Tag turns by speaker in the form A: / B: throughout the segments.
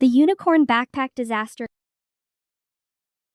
A: The unicorn backpack disaster.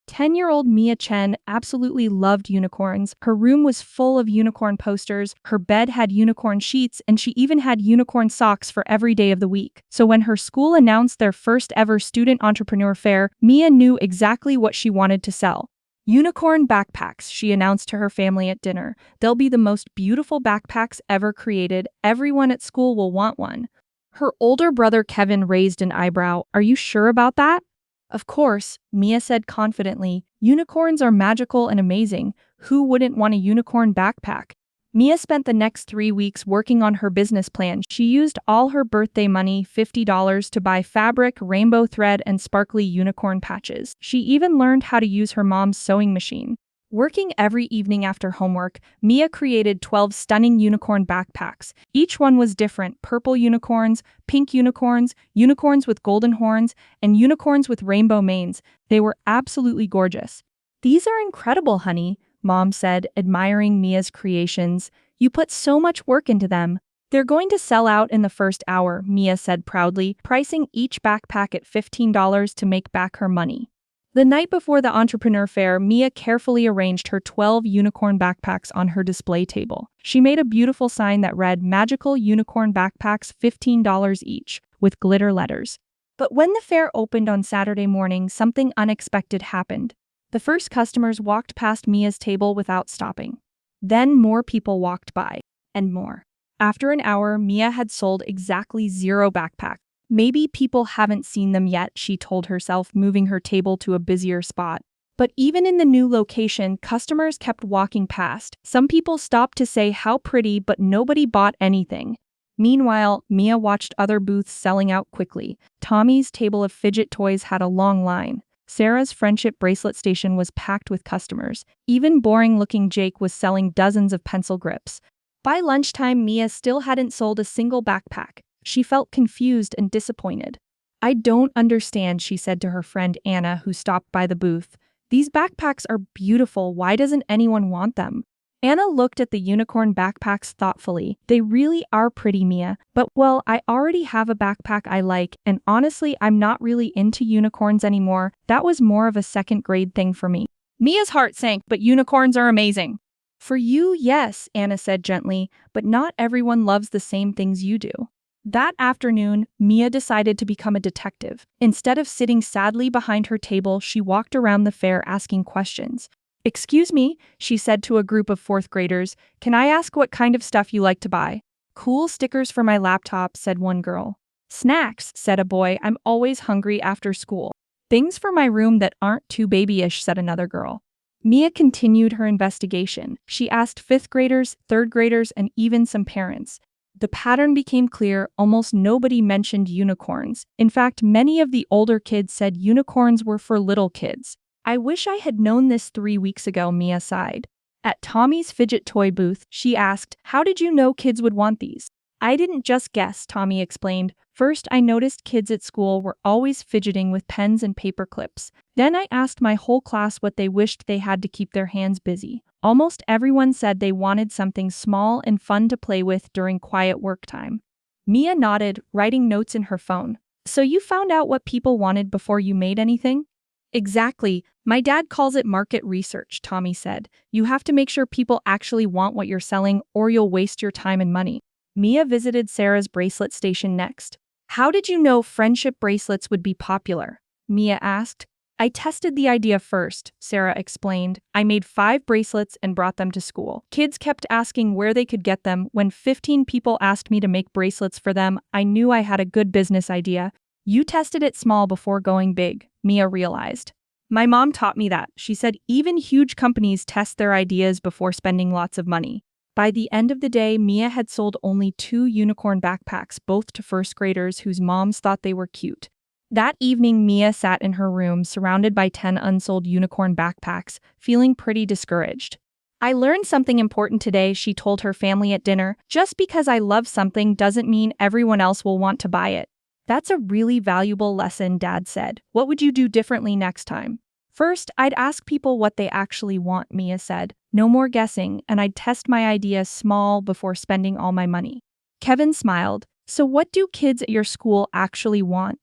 B: 10-year-old Mia Chen absolutely loved unicorns. Her room was full of unicorn posters, her bed had unicorn sheets, and she even had unicorn socks for every day of the week. So when her school announced their first ever student entrepreneur fair, Mia knew exactly what she wanted to sell. Unicorn backpacks, she announced to her family at dinner. They'll be the most beautiful backpacks ever created. Everyone at school will want one. Her older brother Kevin raised an eyebrow. Are you sure about that? Of course, Mia said confidently. Unicorns are magical and amazing. Who wouldn't want a unicorn backpack? Mia spent the next 3 weeks working on her business plan. She used all her birthday money, $50, to buy fabric, rainbow thread, and sparkly unicorn patches. She even learned how to use her mom's sewing machine. Working every evening after homework, Mia created 12 stunning unicorn backpacks. Each one was different: purple unicorns, pink unicorns, unicorns with golden horns, and unicorns with rainbow manes. They were absolutely gorgeous. "These are incredible, honey," Mom said, admiring Mia's creations. "You put so much work into them." "They're going to sell out in the first hour," Mia said proudly, pricing each backpack at $15 to make back her money. The night before the entrepreneur fair, Mia carefully arranged her 12 unicorn backpacks on her display table. She made a beautiful sign that read, "Magical Unicorn Backpacks, $15 each," with glitter letters. But when the fair opened on Saturday morning, something unexpected happened. The first customers walked past Mia's table without stopping. Then more people walked by, and more. After an hour, Mia had sold exactly 0 backpacks. Maybe people haven't seen them yet, she told herself, moving her table to a busier spot. But even in the new location, customers kept walking past. Some people stopped to say how pretty, but nobody bought anything. Meanwhile, Mia watched other booths selling out quickly. Tommy's table of fidget toys had a long line. Sarah's friendship bracelet station was packed with customers. Even boring-looking Jake was selling dozens of pencil grips. By lunchtime, Mia still hadn't sold a single backpack. She felt confused and disappointed. "I don't understand," she said to her friend Anna, who stopped by the booth. "These backpacks are beautiful. Why doesn't anyone want them?" Anna looked at the unicorn backpacks thoughtfully. "They really are pretty, Mia. But, well, I already have a backpack I like, and honestly, I'm not really into unicorns anymore. That was more of a second-grade thing for me." Mia's heart sank, but unicorns are amazing. "For you, yes," Anna said gently, "but not everyone loves the same things you do." That afternoon, Mia decided to become a detective. Instead of sitting sadly behind her table, she walked around the fair asking questions. "Excuse me," she said to a group of 4th graders, "can I ask what kind of stuff you like to buy?" "Cool stickers for my laptop," said one girl. "Snacks," said a boy. "I'm always hungry after school." "Things for my room that aren't too babyish," said another girl. Mia continued her investigation. She asked 5th graders, 3rd graders, and even some parents. The pattern became clear. Almost nobody mentioned unicorns. In fact, many of the older kids said unicorns were for little kids. "I wish I had known this 3 weeks ago," Mia sighed. At Tommy's fidget toy booth, she asked, "How did you know kids would want these?" "I didn't just guess," Tommy explained. "First, I noticed kids at school were always fidgeting with pens and paper clips. Then I asked my whole class what they wished they had to keep their hands busy. Almost everyone said they wanted something small and fun to play with during quiet work time." Mia nodded, writing notes in her phone. "So you found out what people wanted before you made anything?" "Exactly. My dad calls it market research," Tommy said. "You have to make sure people actually want what you're selling, or you'll waste your time and money." Mia visited Sarah's bracelet station next. "How did you know friendship bracelets would be popular?" Mia asked. "I tested the idea first," Sarah explained. "I made 5 bracelets and brought them to school. Kids kept asking where they could get them. When 15 people asked me to make bracelets for them, I knew I had a good business idea." "You tested it small before going big," Mia realized. "My mom taught me that. She said even huge companies test their ideas before spending lots of money." By the end of the day, Mia had sold only 2 unicorn backpacks, both to 1st graders whose moms thought they were cute. That evening, Mia sat in her room, surrounded by 10 unsold unicorn backpacks, feeling pretty discouraged. "I learned something important today," she told her family at dinner. "Just because I love something doesn't mean everyone else will want to buy it." "That's a really valuable lesson," Dad said. "What would you do differently next time?" "First, I'd ask people what they actually want," Mia said. "No more guessing, and I'd test my ideas small before spending all my money." Kevin smiled. "So what do kids at your school actually want?"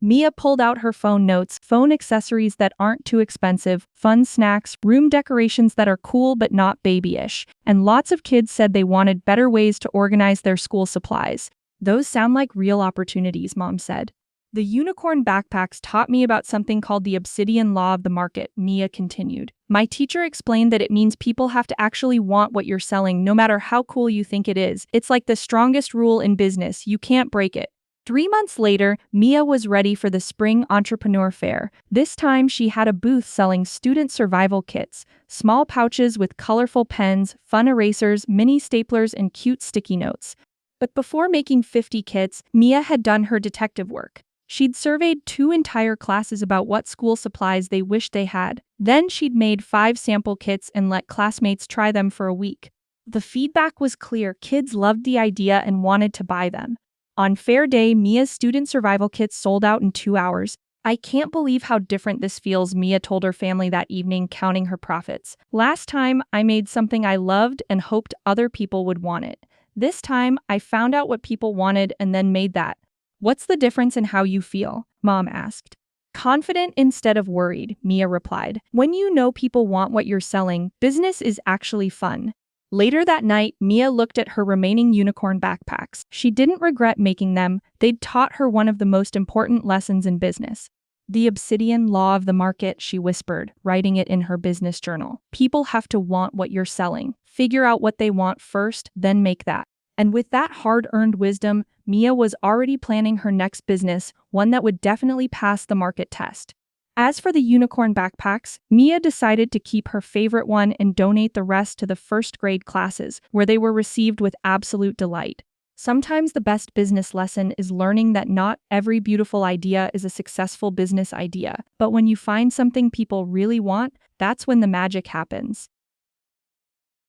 B: Mia pulled out her phone notes, phone accessories that aren't too expensive, fun snacks, room decorations that are cool but not babyish, and lots of kids said they wanted better ways to organize their school supplies. Those sound like real opportunities, Mom said. The unicorn backpacks taught me about something called the Obsidian law of the market, Mia continued. My teacher explained that it means people have to actually want what you're selling no matter how cool you think it is. It's like the strongest rule in business, you can't break it. 3 months later, Mia was ready for the spring entrepreneur fair. This time, she had a booth selling student survival kits, small pouches with colorful pens, fun erasers, mini staplers, and cute sticky notes. But before making 50 kits, Mia had done her detective work. She'd surveyed 2 entire classes about what school supplies they wished they had. Then she'd made 5 sample kits and let classmates try them for a week. The feedback was clear. Kids loved the idea and wanted to buy them. On fair day, Mia's student survival kits sold out in 2 hours. I can't believe how different this feels, Mia told her family that evening, counting her profits. Last time, I made something I loved and hoped other people would want it. This time, I found out what people wanted and then made that. What's the difference in how you feel? Mom asked. Confident instead of worried, Mia replied. When you know people want what you're selling, business is actually fun. Later that night, Mia looked at her remaining unicorn backpacks. She didn't regret making them. They'd taught her one of the most important lessons in business. The Obsidian law of the market, she whispered, writing it in her business journal. People have to want what you're selling. Figure out what they want first, then make that. And with that hard-earned wisdom, Mia was already planning her next business, one that would definitely pass the market test. As for the unicorn backpacks, Mia decided to keep her favorite one and donate the rest to the first-grade classes, where they were received with absolute delight. Sometimes the best business lesson is learning that not every beautiful idea is a successful business idea, but when you find something people really want, that's when the magic happens.